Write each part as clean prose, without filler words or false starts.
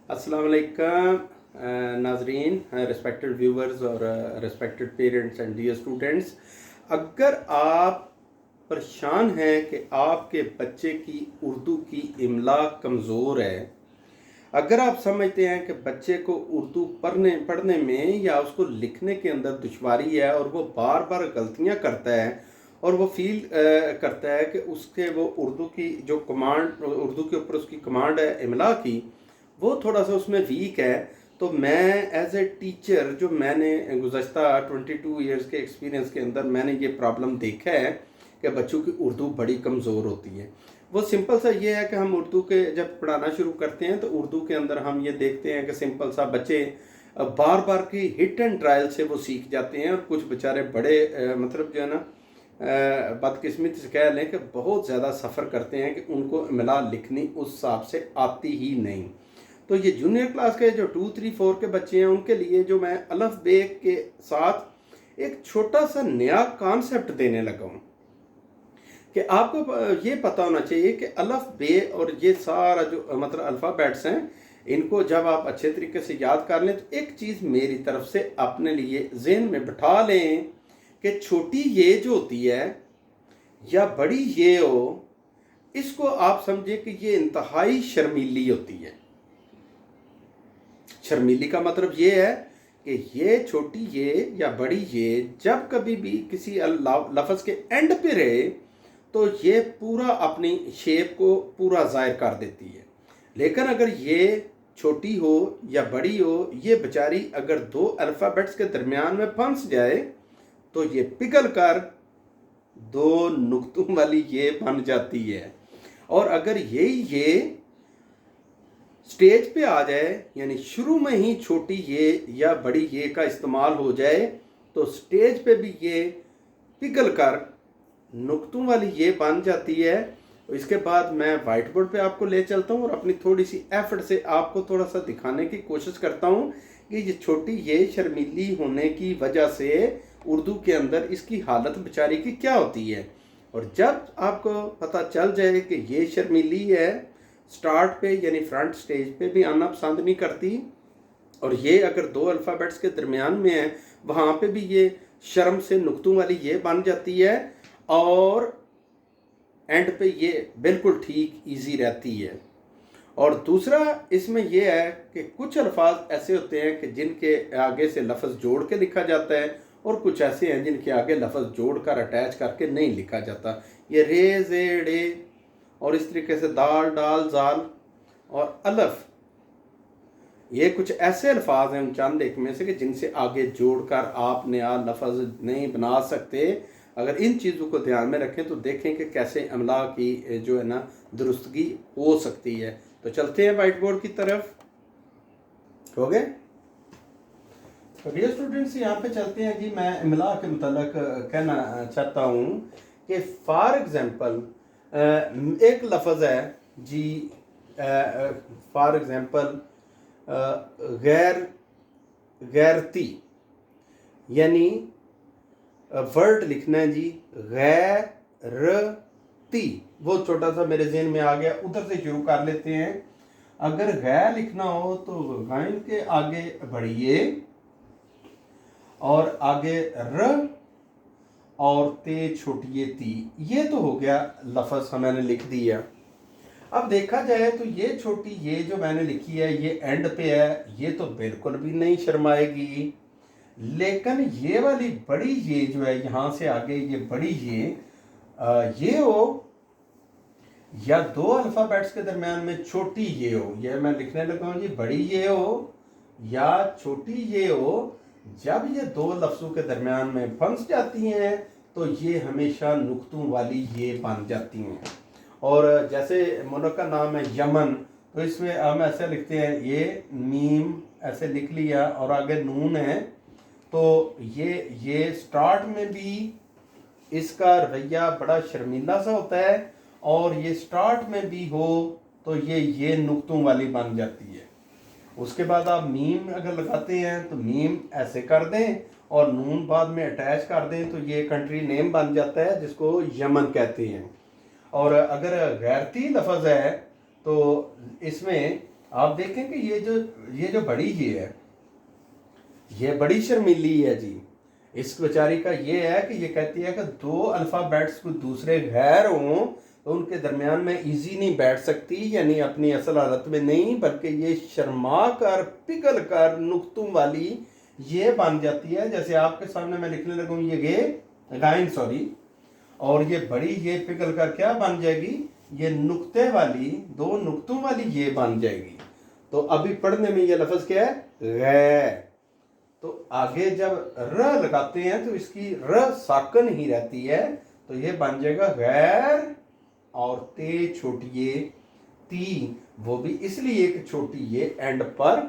अस्सलाम वालेकुम नाजरीन, रिस्पेक्टेड व्यूवर्स और respected parents and dear students. अगर आप परेशान हैं कि आपके बच्चे की उर्दू की इमला कमज़ोर है, अगर आप समझते हैं कि बच्चे को उर्दू पढ़ने में या उसको लिखने के अंदर दुश्वारी है और वो बार बार गलतियां करता है और वो फील करता है कि उसके वो उर्दू की जो कमांड, उर्दू के ऊपर उसकी कमांड है इमला की, वो थोड़ा सा उसमें वीक है, तो मैं एज ए टीचर जो मैंने गुज़श्ता 22 ईयर्स के एक्सपीरियंस के अंदर मैंने ये प्रॉब्लम देखा है कि बच्चों की उर्दू बड़ी कमज़ोर होती है। वो सिंपल सा ये है कि हम उर्दू के जब पढ़ाना शुरू करते हैं तो उर्दू के अंदर हम ये देखते हैं कि सिंपल सा बच्चे बार बार की हिट एंड ट्रायल से वो सीख जाते हैं, और कुछ बेचारे बड़े मतलब जो है ना बदकिस्मती से कह लें कि बहुत ज़्यादा सफ़र करते हैं कि उनको इमला लिखनी उस हिसाब से आती ही नहीं। तो ये जूनियर क्लास के जो 2, 3, 4 के बच्चे हैं उनके लिए जो मैं अलफ बे के साथ एक छोटा सा नया कॉन्सेप्ट देने लगा हूँ कि आपको ये पता होना चाहिए कि अलफ बे और ये सारा जो मतलब अल्फ़ाबेट्स हैं, इनको जब आप अच्छे तरीके से याद कर लें तो एक चीज़ मेरी तरफ से अपने लिए ज़हन में बिठा लें कि छोटी ये जो होती है या बड़ी ये हो, इसको आप समझे कि ये इंतहाई शर्मीली होती है। शर्मीली का मतलब ये है कि ये छोटी ये या बड़ी ये जब कभी भी किसी लफ्ज़ के एंड पे रहे तो ये पूरा अपनी शेप को पूरा ज़ाहिर कर देती है। लेकिन अगर ये छोटी हो या बड़ी हो, ये बेचारी अगर दो अल्फ़ाबेट्स के दरमियान में फंस जाए तो ये पिघल कर दो नुक्तों वाली ये बन जाती है। और अगर ये स्टेज पे आ जाए, यानी शुरू में ही छोटी ये या बड़ी ये का इस्तेमाल हो जाए, तो स्टेज पे भी ये पिघल कर नुक्तों वाली ये बन जाती है। इसके बाद मैं वाइट बोर्ड पे आपको ले चलता हूँ और अपनी थोड़ी सी एफर्ट से आपको थोड़ा सा दिखाने की कोशिश करता हूँ कि ये छोटी ये शर्मीली होने की वजह से उर्दू के अंदर इसकी हालत बेचारी की क्या होती है। और जब आपको पता चल जाए कि ये शर्मीली है, स्टार्ट पे यानी फ्रंट स्टेज पे भी आना पसंद नहीं करती, और ये अगर दो अल्फ़ाबेट्स के दरमियान में है वहाँ पे भी ये शर्म से नुक्तों वाली ये बन जाती है, और एंड पे ये बिल्कुल ठीक इजी रहती है। और दूसरा इसमें यह है कि कुछ अल्फाज ऐसे होते हैं कि जिनके आगे से लफ्ज़ जोड़ के लिखा जाता है, और कुछ ऐसे हैं जिनके आगे लफ्ज़ जोड़ कर अटैच करके नहीं लिखा जाता। ये रे जे डे और इस तरीके से दाल डाल जाल और अलफ, ये कुछ ऐसे अल्फाज हैं उन चंद एक में से कि जिनसे आगे जोड़कर आप नया लफ्ज़ नहीं बना सकते। अगर इन चीज़ों को ध्यान में रखें तो देखें कि कैसे अमला की जो है ना दुरुस्तगी हो सकती है। तो चलते हैं वाइट बोर्ड की तरफ। हो गए? तो डियर स्टूडेंट्स, यहाँ पे चलते हैं जी। मैं इमला के मुताल्लिक कहना चाहता हूँ कि फॉर एग्ज़ाम्पल एक लफ्ज़ है जी, फॉर एग्ज़ाम्पल गैरती, यानी वर्ड लिखना है जी गैरती। वो छोटा सा मेरे ज़हन में आ गया, उधर से शुरू कर लेते हैं। अगर गैर लिखना हो तो गैन के आगे बढ़िए और आगे र और ते छोटी ती, ये तो हो गया लफ्ज़ मैंने लिख दिया। अब देखा जाए तो ये छोटी ये जो मैंने लिखी है ये एंड पे है, ये तो बिल्कुल भी नहीं शर्माएगी। लेकिन ये वाली बड़ी ये जो है यहाँ से आगे ये बड़ी ये हो या दो अल्फ़ाबेट्स के दरमियान में छोटी ये हो, ये मैं लिखने लगा हूँ जी बड़ी ये हो या छोटी ये हो, जब ये दो लफ्ज़ों के दरमियान में फंस जाती हैं तो ये हमेशा नुक्तों वाली ये बन जाती हैं। और जैसे मुल्क का नाम है यमन, तो इसमें हम ऐसे लिखते हैं, ये मीम ऐसे लिख लिया और आगे नून है, तो ये स्टार्ट में भी इसका रवैया बड़ा शर्मीला सा होता है, और ये स्टार्ट में भी हो तो ये नुक्तों वाली बन जाती है। उसके बाद आप मीम अगर लगाते हैं तो मीम ऐसे कर दें और नून बाद में अटैच कर दें तो ये कंट्री नेम बन जाता है जिसको यमन कहते हैं। और अगर गैरती लफ्ज़ है तो इसमें आप देखें कि ये जो बड़ी ये है, ये बड़ी शर्मीली है जी। इस बेचारी का ये है कि ये कहती है कि दो अल्फ़ाबेट्स को दूसरे गैर हों तो उनके दरमियान में इजी नहीं बैठ सकती, यानी अपनी असल हालत में नहीं, बल्कि ये शर्मा कर पिघल कर नुक्तों वाली ये बन जाती है। जैसे आपके सामने मैं लिखने लगूँ ये गाइन सॉरी, और ये बड़ी ये पिघल कर क्या बन जाएगी, ये नुक्ते वाली, दो नुक्तों वाली ये बन जाएगी। तो अभी पढ़ने में ये लफ्ज़ क्या है, गै। तो आगे जब र लगाते हैं तो इसकी र साकन ही रहती है, तो ये बन जाएगा गैर, और ते छोटी ये ती, वो भी इसलिए कि छोटी ये एंड पर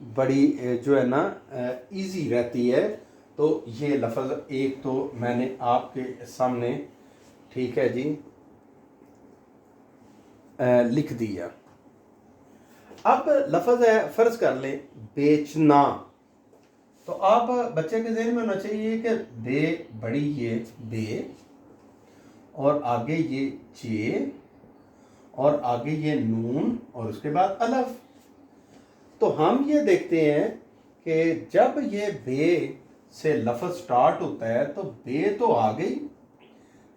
बड़ी जो है ना इजी रहती है। तो ये लफ्ज़ एक तो मैंने आपके सामने, ठीक है जी, लिख दिया। अब लफ्ज़ है, फ़र्ज़ कर लें बेचना, तो आप बच्चे के ज़हन में होना चाहिए कि बे बड़ी ये बे, और आगे ये चे, और आगे ये नून, और उसके बाद अलफ। तो हम ये देखते हैं कि जब ये बे से लफ्ज़ स्टार्ट होता है तो बे तो आ गई,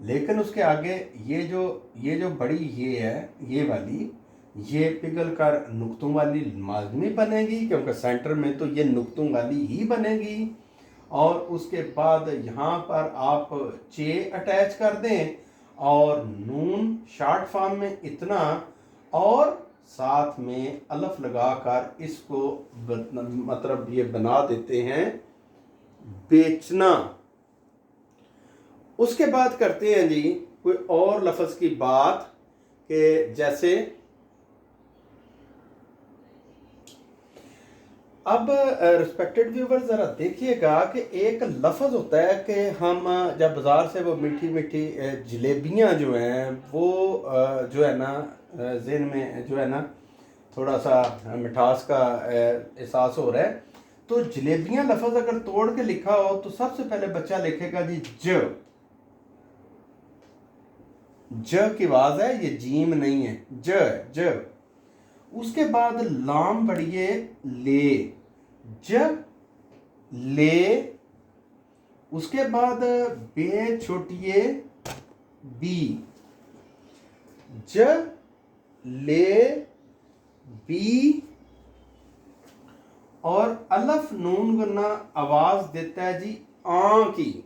लेकिन उसके आगे ये जो बड़ी ये है, ये वाली, ये पिघल कर नुक्तों वाली लाजमी बनेगी, क्योंकि सेंटर में तो ये नुक्तों वाली ही बनेगी। और उसके बाद यहाँ पर आप चे अटैच कर दें, और नून शॉर्ट फॉर्म में इतना, और साथ में अलफ लगाकर इसको मतलब ये बना देते हैं बेचना। उसके बाद करते हैं जी कोई और लफ्ज़ की बात, कि जैसे अब रिस्पेक्टेड व्यूवर ज़रा देखिएगा कि एक लफ्ज़ होता है कि हम जब बाज़ार से वो मीठी मीठी जलेबियाँ जो हैं वो जो है ना ज़हन में जो है ना थोड़ा सा मिठास का एहसास हो रहा है, तो जलेबियाँ लफ्ज़ अगर तोड़ के लिखा हो तो सबसे पहले बच्चा लिखेगा जी ज की आवाज़ है, ये जीम नहीं है, ज। उसके बाद लाम बढ़िए ले, ज ले। उसके बाद बे छोटिए बी, ज ले बी, और अलफ नून गुना आवाज देता है जी आ की,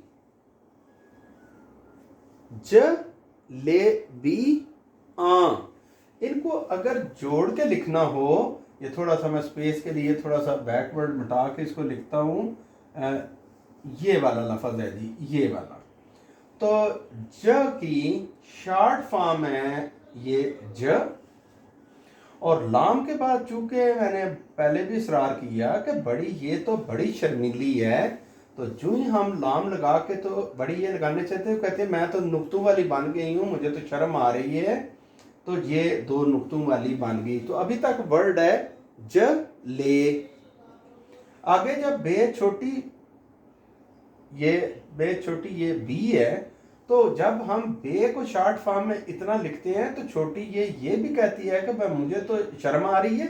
ज ले बी आ। इनको अगर जोड़ के लिखना हो, ये थोड़ा सा मैं स्पेस के लिए थोड़ा सा बैकवर्ड मिटा के इसको लिखता हूँ, ये वाला लफ्ज़ है जी, ये वाला। तो ज की शॉर्ट फॉर्म है ये ज, और लाम के बाद चूंकि मैंने पहले भी इसरार किया कि बड़ी ये तो बड़ी शर्मीली है, तो जो ही हम लाम लगा के तो बड़ी ये लगाने चाहते हैं, कहते हैं मैं तो नुक्तों वाली बन गई हूँ, मुझे तो शर्म आ रही है, तो ये दो नुक्तों वाली बन गई। तो अभी तक वर्ड है ज ले। आगे जब बे छोटी ये बी है, तो जब हम बे को शॉर्ट फॉर्म में इतना लिखते हैं तो छोटी ये भी कहती है कि भाई मुझे तो शर्म आ रही है,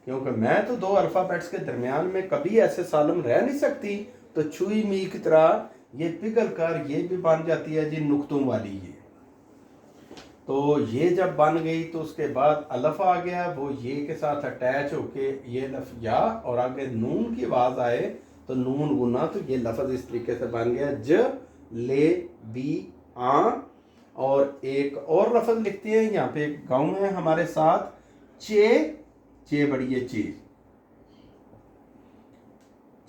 क्योंकि मैं तो दो अल्फ़ाबेट्स के दरमियान में कभी ऐसे सालम रह नहीं सकती। तो छुई मी की तरह ये पिघल कर ये भी बन जाती है जी नुक्तों वाली ये। तो ये जब बन गई तो उसके बाद अलफ आ गया, वो ये के साथ अटैच होके ये लफ या, और आगे नून की आवाज़ आए तो नून गुना, तो ये लफ्ज़ इस तरीके से बन गया ज ले बी आ। और एक और लफ्ज़ लिखते हैं, यहाँ पे एक गाँव है हमारे साथ, चे बड़ी है चे,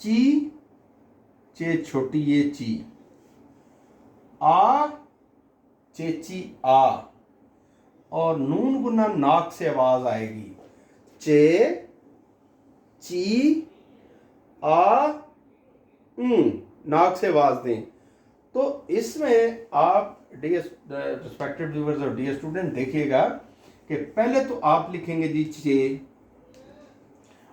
ची चे छोटी ये ची, आ चेची आ, और नून गुना नाक से आवाज आएगी, चे ची आ नाक से आवाज दें। तो इसमें आप रिस्पेक्टेड व्यूअर्स और डियर स्टूडेंट देखिएगा कि पहले तो आप लिखेंगे जी चे,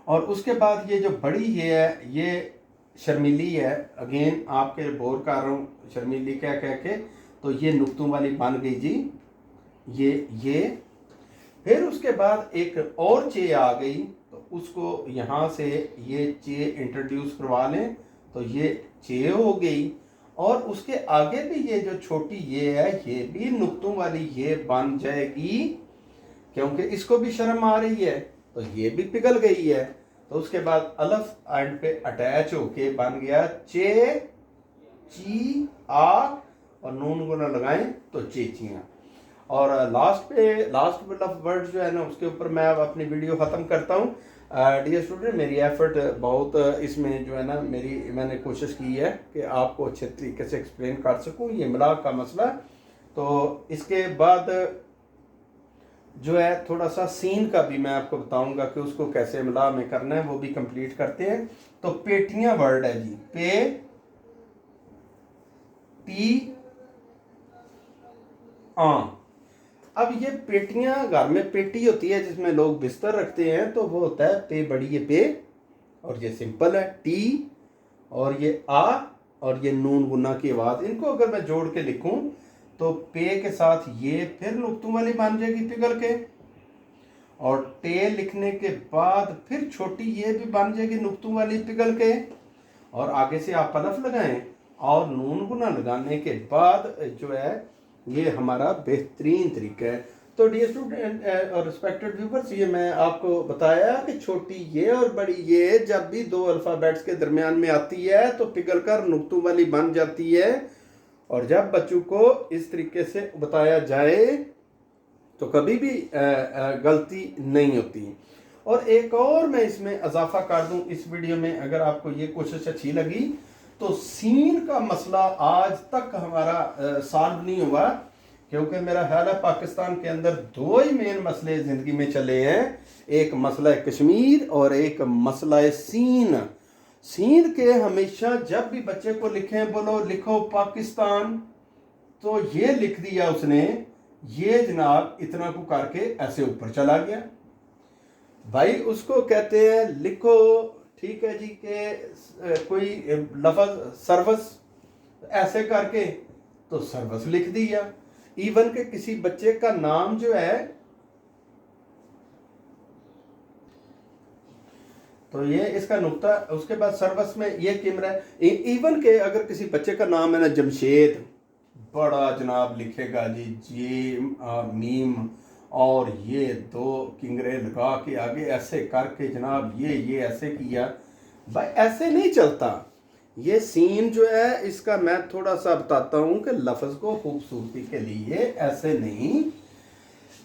और उसके बाद ये जो बड़ी है ये शर्मीली है, अगेन आपके बोर कर रहा हूँ शर्मीली कह के, तो ये नुक्तों वाली बन गई जी ये। फिर उसके बाद एक और चे आ गई, तो उसको यहाँ से ये चे इंट्रोड्यूस करवा लें, तो ये चे हो गई। और उसके आगे भी ये जो छोटी ये है, ये भी नुक्तों वाली ये बन जाएगी, क्योंकि इसको भी शर्म आ रही है, तो ये भी पिघल गई है। तो उसके बाद अलफ एंड पे अटैच होके बन गया चे, ची, आ, और नून गुना लगाएं तो चेचियाँ। और लास्ट वर्ड जो है ना, उसके ऊपर मैं अब अपनी वीडियो ख़त्म करता हूँ। डियर स्टूडेंट, मेरी एफर्ट बहुत इसमें जो है ना, मैंने कोशिश की है कि आपको अच्छे तरीके से एक्सप्लेन कर सकूँ ये मिलाप का मसला। तो इसके बाद जो है थोड़ा सा सीन का भी मैं आपको बताऊंगा कि उसको कैसे मिला में करना है, वो भी कंप्लीट करते हैं। तो पेटियां वर्ड है जी, पे टी आ। अब ये पेटियां, घर में पेटी होती है जिसमें लोग बिस्तर रखते हैं, तो वो होता है पे बड़ी ये पे, और ये सिंपल है टी, और ये आ, और ये नून गुना की आवाज़। इनको अगर मैं जोड़ के लिखूं तो पे के साथ ये फिर नुक्तों वाली बन जाएगी पिघल के, और टे लिखने के बाद फिर छोटी ये भी बन जाएगी नुक्तों वाली पिघल के, और आगे से आप अलफ लगाएं और नून गुना लगाने के बाद जो है ये हमारा बेहतरीन तरीका है। तो डियर स्टूडेंट और रिस्पेक्टेड व्यूवर्स, ये मैं आपको बताया कि छोटी ये और बड़ी ये जब भी दो अल्फ़ाबेट्स के दरमियान में आती है तो पिघल कर नुक्तों वाली बन जाती है। और जब बच्चों को इस तरीके से बताया जाए तो कभी भी गलती नहीं होती। और एक और मैं इसमें इजाफा कर दूं इस वीडियो में, अगर आपको ये कोशिश अच्छी लगी, तो सीन का मसला आज तक हमारा सॉल्व नहीं हुआ, क्योंकि मेरा ख्याल है पाकिस्तान के अंदर दो ही मेन मसले ज़िंदगी में चले हैं, एक मसला कश्मीर और एक मसला सीन। सीन के हमेशा जब भी बच्चे को लिखें, बोलो लिखो पाकिस्तान, तो ये लिख दिया उसने, ये जनाब इतना को करके ऐसे ऊपर चला गया। भाई उसको कहते हैं लिखो, ठीक है जी, के कोई लफ्ज़ सर्वस, ऐसे करके तो सर्वस लिख दिया। इवन के किसी बच्चे का नाम जो है, तो ये इसका नुक्ता, उसके बाद सर्वस में ये किमरा है। इवन के अगर किसी बच्चे का नाम है ना जमशेद, बड़ा जनाब लिखेगा जी जे मीम, और ये दो किंगरे लगा के आगे ऐसे करके जनाब ये ऐसे किया। भाई ऐसे नहीं चलता। ये सीन जो है इसका मैं थोड़ा सा बताता हूँ कि लफ्ज़ को खूबसूरती के लिए ऐसे नहीं,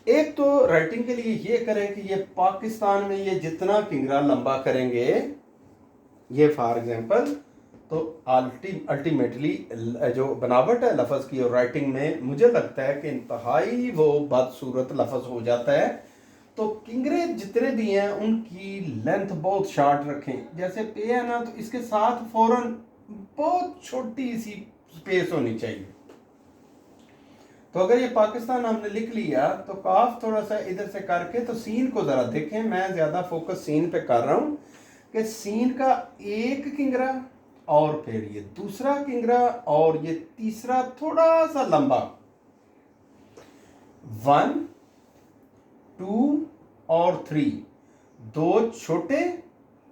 एक तो राइटिंग के लिए ये करें कि ये पाकिस्तान में ये जितना किंगरा लंबा करेंगे, ये फॉर एग्जांपल, तो अल्टीमेटली जो बनावट है लफ्ज़ की और राइटिंग में, मुझे लगता है कि इंतहाई वो बदसूरत लफ्ज़ हो जाता है। तो किंगरे जितने भी हैं उनकी लेंथ बहुत शार्ट रखें। जैसे पे है ना, तो इसके साथ फौरन बहुत छोटी सी स्पेस होनी चाहिए। तो अगर ये पाकिस्तान हमने लिख लिया तो काफ थोड़ा सा इधर से करके, तो सीन को ज़रा देखें, मैं ज़्यादा फोकस सीन पे कर रहा हूँ कि सीन का एक किंगरा और फिर ये दूसरा किंगरा और ये तीसरा थोड़ा सा लंबा, 1 2 और 3, दो छोटे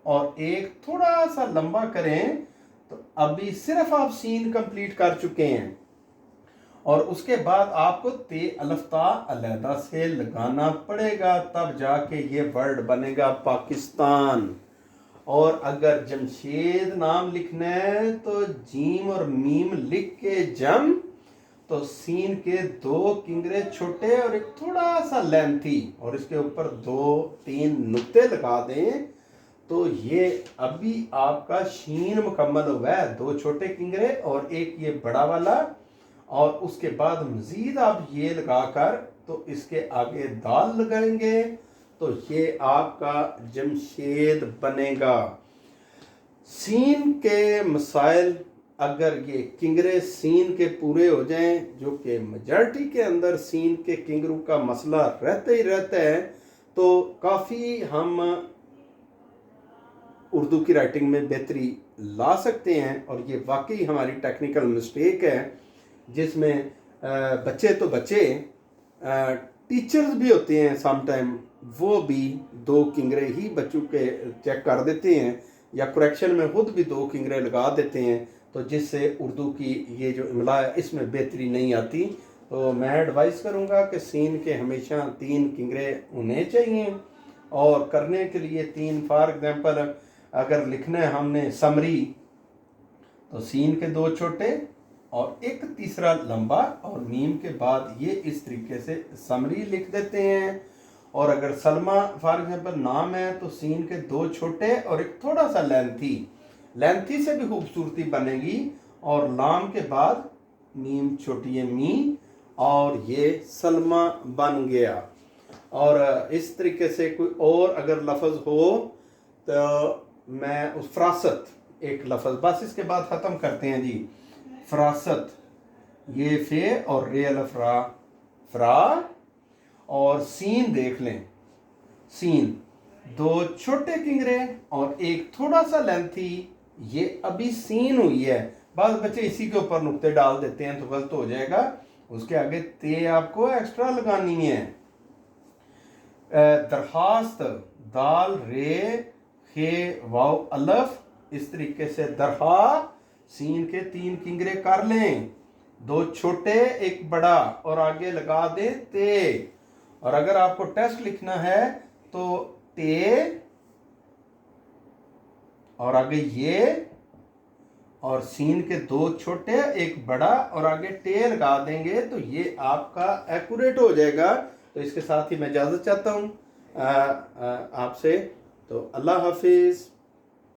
और एक थोड़ा सा लंबा करें, तो अभी सिर्फ आप सीन कंप्लीट कर चुके हैं। और उसके बाद आपको ते अलफ्ता अलहदा से लगाना पड़ेगा, तब जाके ये वर्ड बनेगा पाकिस्तान। और अगर जमशेद नाम लिखना है तो जीम और मीम लिख के जम, तो सीन के दो किंगरे छोटे और एक थोड़ा सा लेंथी, और इसके ऊपर 2-3 नुक्ते लगा दें, तो ये अभी आपका शीन मुकम्मल हुआ है। 2 छोटे किंगरे और एक ये बड़ा वाला, और उसके बाद मजीद आप ये लगाकर तो इसके आगे दाल लगाएंगे, तो ये आपका जमशेद बनेगा। सीन के मसाइल, अगर ये किंगरे सीन के पूरे हो जाएं, जो कि मेजॉरिटी के अंदर सीन के किंगरू का मसला रहता ही रहता है, तो काफ़ी हम उर्दू की राइटिंग में बेहतरी ला सकते हैं। और ये वाकई हमारी टेक्निकल मिस्टेक है, जिसमें बच्चे टीचर्स भी होते हैं सम टाइम, वो भी दो किंगरे ही बच्चों के चेक कर देते हैं या करेक्शन में खुद भी दो किंगरे लगा देते हैं, तो जिससे उर्दू की ये जो इमला है इसमें बेहतरी नहीं आती। तो मैं एडवाइस करूँगा कि सीन के हमेशा 3 किंगरे होने चाहिए, और करने के लिए 3, फॉर एग्जांपल अगर लिखना है हमने समरी, तो सीन के 2 छोटे और एक तीसरा लंबा, और मीम के बाद ये इस तरीके से समरी लिख देते हैं। और अगर सलमा फॉर एग्जांपल नाम है तो सीन के 2 छोटे और एक थोड़ा सा लेंथी से भी खूबसूरती बनेगी, और लाम के बाद मीम छोटी है मी, और ये सलमा बन गया। और इस तरीके से कोई और अगर लफ्ज़ हो तो मैं उस फरासत एक लफ्ज़, बस इसके बाद ख़त्म करते हैं जी। फरासत, ये फे और रे अलफ रा, फ्रा, और सीन देख लें, सीन 2 छोटे किंगरे और एक थोड़ा सा लेंथी, ये अभी सीन हुई है। बस बच्चे इसी के ऊपर नुक्ते डाल देते हैं तो गलत हो जाएगा, उसके आगे ते आपको एक्स्ट्रा लगानी है। दरखास्त, दाल रे खे वाव अलफ, इस तरीके से दरहा, सीन के 3 किंगरे कर लें, 2 छोटे एक बड़ा, और आगे लगा दें ते। और अगर आपको टेस्ट लिखना है तो ते और आगे ये, और सीन के 2 छोटे एक बड़ा और आगे टे लगा देंगे तो ये आपका एक्यूरेट हो जाएगा। तो इसके साथ ही मैं इजाज़त चाहता हूँ आपसे। तो अल्लाह हाफिज़।